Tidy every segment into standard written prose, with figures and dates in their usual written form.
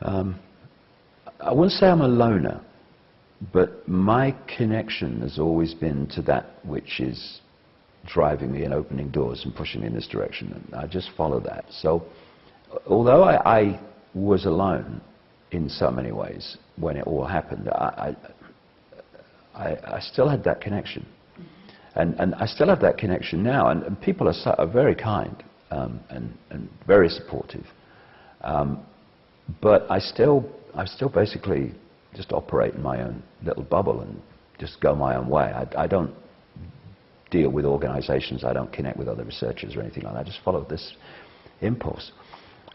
I wouldn't say I'm a loner, but my connection has always been to that which is driving me and opening doors and pushing me in this direction, and I just follow that. So, although I was alone in so many ways when it all happened, I still had that connection. And I still have that connection now, and people are very kind and very supportive. But I still basically just operate in my own little bubble and just go my own way. I don't deal with organizations, I don't connect with other researchers or anything like that. I just follow this impulse.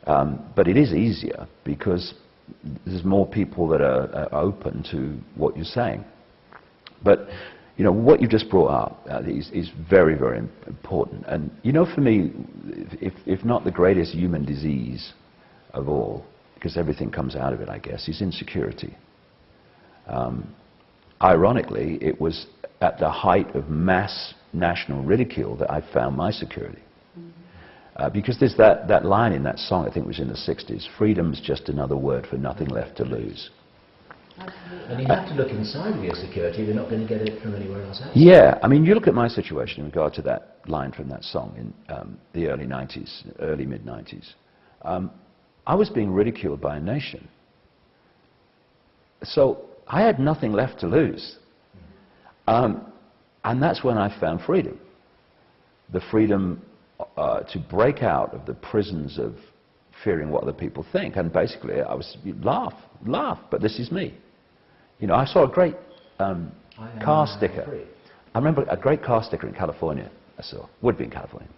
But it is easier because there's more people that are open to what you're saying. But you know, what you just brought up is very, very important. And you know, for me, if not the greatest human disease of all, because everything comes out of it, I guess, is insecurity. Ironically, it was at the height of mass national ridicule that I found my security. Because there's that line in that song, I think it was in the 60s, freedom's just another word for nothing left to lose. And you have to look inside of your security, you're not going to get it from anywhere else outside. Yeah, I mean, you look at my situation in regard to that line from that song in the early 90s, early mid-90s. I was being ridiculed by a nation. So I had nothing left to lose. And that's when I found freedom. The freedom to break out of the prisons of fearing what other people think. And basically, I was, laugh, but this is me. You know, I saw a great car sticker. I remember a great car sticker in California I saw, would be in California.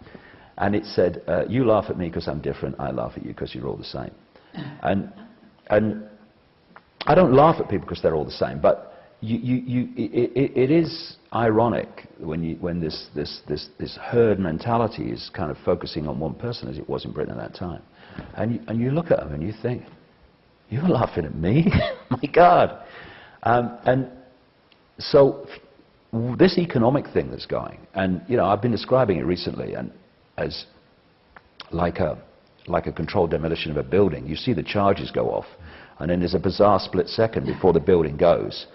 And it said, you laugh at me because I'm different, I laugh at you because you're all the same. And I don't laugh at people because they're all the same, but it is ironic when this herd mentality is kind of focusing on one person, as it was in Britain at that time. And you look at them and you think, you're laughing at me? My God. And so this economic thing that's going, and you know, I've been describing it recently and as like a controlled demolition of a building. You see the charges go off, and then there's a bizarre split second before the building goes,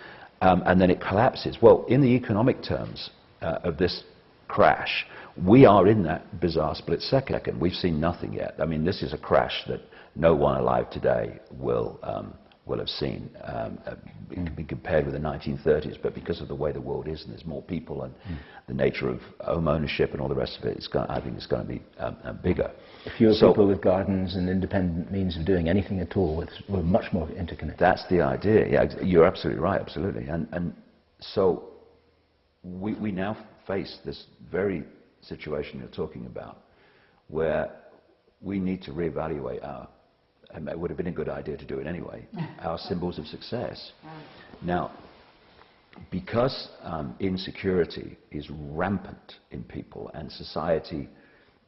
and then it collapses. Well, in the economic terms of this crash, we are in that bizarre split second. We've seen nothing yet. I mean, this is a crash that no one alive today will have seen. It can be compared with the 1930s, but because of the way the world is, and there's more people, and the nature of home ownership and all the rest of it, I think it's going to be bigger. Fewer people with gardens and independent means of doing anything at all. We're much more interconnected. That's the idea. Yeah, you're absolutely right. Absolutely. And so we now face this very situation you're talking about, where we need to reevaluate our, and it would have been a good idea to do it anyway, our symbols of success. Now, because insecurity is rampant in people, and society,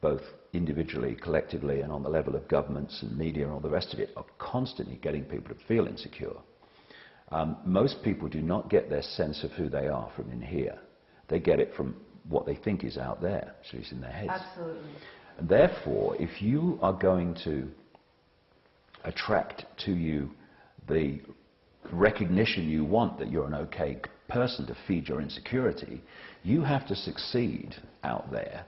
both individually, collectively, and on the level of governments and media and all the rest of it, are constantly getting people to feel insecure. Most people do not get their sense of who they are from in here. They get it from what they think is out there, so it's in their heads. Absolutely. And therefore, if you are going to attract to you the recognition you want that you're an okay person to feed your insecurity, you have to succeed out there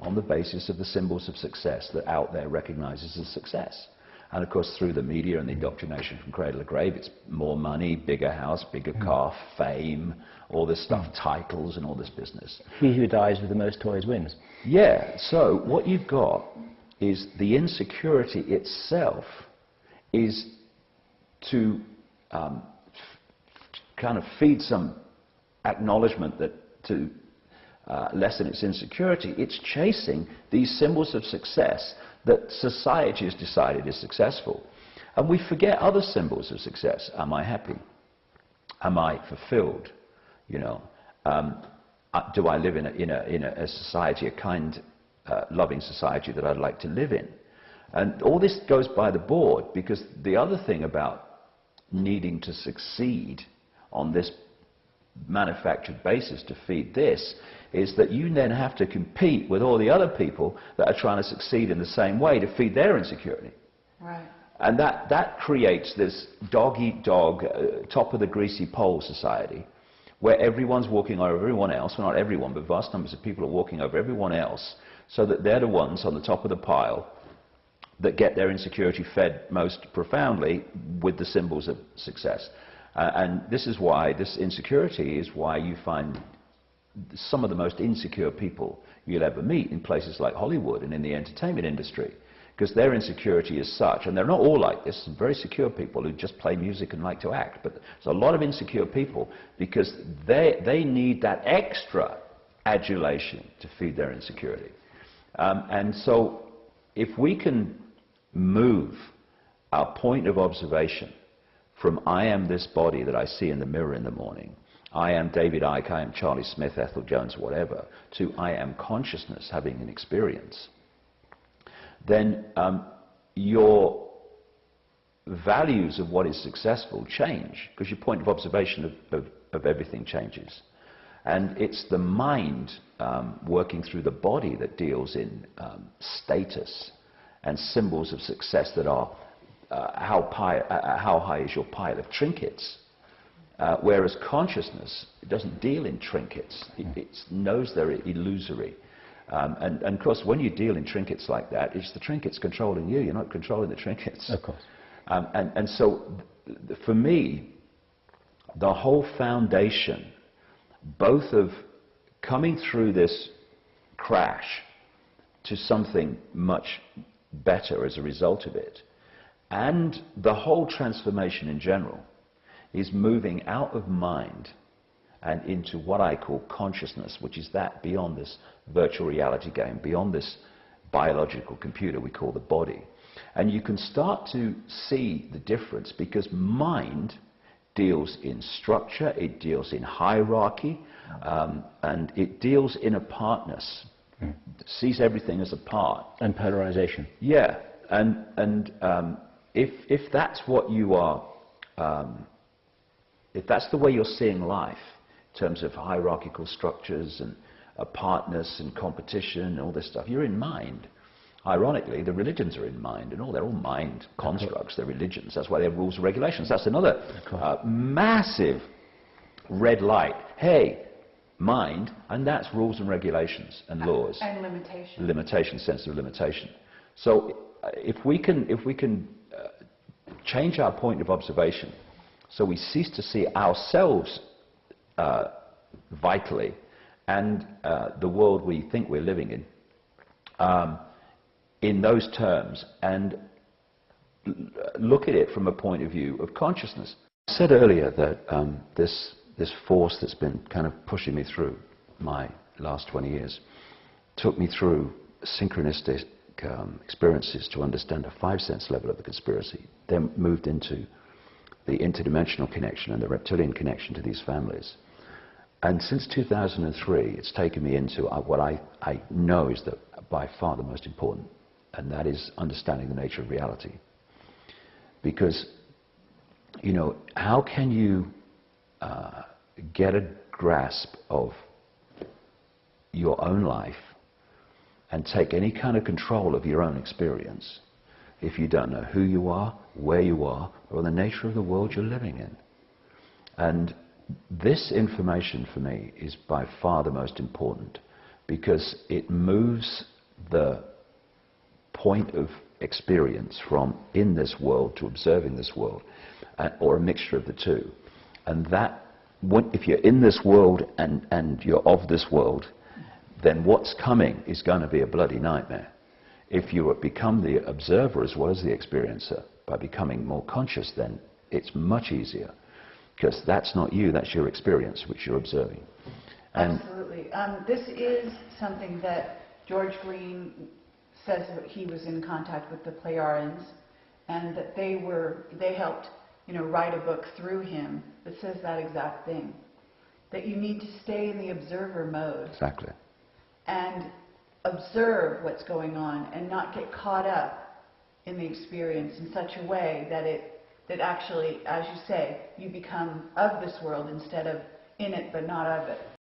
on the basis of the symbols of success that out there recognizes as success. And of course, through the media and the indoctrination from cradle to grave, it's more money, bigger house, bigger car, fame, all this stuff, titles and all this business. He who dies with the most toys wins. Yeah, so what you've got is the insecurity itself is to kind of feed some acknowledgement that to lessen its insecurity, it's chasing these symbols of success that society has decided is successful. And we forget other symbols of success. Am I happy? Am I fulfilled? You know, do I live in a society, a kind, loving society that I'd like to live in? And all this goes by the board, because the other thing about needing to succeed on this manufactured basis to feed this is that you then have to compete with all the other people that are trying to succeed in the same way to feed their insecurity. Right. And that creates this dog-eat-dog, top of the greasy pole society, where everyone's walking over everyone else. Well, not everyone, but vast numbers of people are walking over everyone else, so that they're the ones on the top of the pile that get their insecurity fed most profoundly with the symbols of success. And this is why, this insecurity is why you find some of the most insecure people you'll ever meet in places like Hollywood and in the entertainment industry. Because their insecurity is such, and they're not all like this, some very secure people who just play music and like to act, but there's a lot of insecure people because they need that extra adulation to feed their insecurity. And so if we can move our point of observation from I am this body that I see in the mirror in the morning, I am David Icke, I am Charlie Smith, Ethel Jones, whatever, to I am consciousness having an experience, then your values of what is successful change, because your point of observation of everything changes. And it's the mind working through the body that deals in status and symbols of success that are how high is your pile of trinkets. Whereas consciousness, it doesn't deal in trinkets. It knows they're illusory. And of course, when you deal in trinkets like that, it's the trinkets controlling you. You're not controlling the trinkets. Of course. And so, for me, the whole foundation, both of coming through this crash to something much better as a result of it, and the whole transformation in general, is moving out of mind and into what I call consciousness, which is that beyond this virtual reality game, beyond this biological computer we call the body. And you can start to see the difference, because mind deals in structure, it deals in hierarchy, and it deals in apartness. Sees everything as a part. And polarization. Yeah, and if that's what you are, if that's the way you're seeing life, in terms of hierarchical structures and apartness and competition and all this stuff, you're in mind. Ironically, the religions are in mind, and they're all mind constructs, they're religions. That's why they have rules and regulations. That's another massive red light. Hey, mind, and that's rules and regulations and laws. And limitation. Limitation, sense of limitation. So if we can change our point of observation, so we cease to see ourselves vitally and the world we think we're living in those terms, and look at it from a point of view of consciousness. I said earlier that this force that's been kind of pushing me through my last 20 years took me through synchronistic experiences to understand a five-sense level of the conspiracy, then moved into the interdimensional connection and the reptilian connection to these families. And since 2003, it's taken me into what I know is by far the most important, and that is understanding the nature of reality. Because, you know, how can you get a grasp of your own life and take any kind of control of your own experience if you don't know who you are, where you are, or the nature of the world you're living in? And this information for me is by far the most important, because it moves the point of experience from in this world to observing this world, or a mixture of the two. And that, if you're in this world and you're of this world, then what's coming is going to be a bloody nightmare. If you become the observer as well as the experiencer, by becoming more conscious, then it's much easier. Because that's not you, that's your experience, which you're observing. And absolutely. This is something that George Green says that he was in contact with the Plejarians, and that they helped, you know, write a book through him that says that exact thing. That you need to stay in the observer mode. Exactly. And observe what's going on and not get caught up in the experience in such a way that actually, as you say, you become of this world instead of in it but not of it.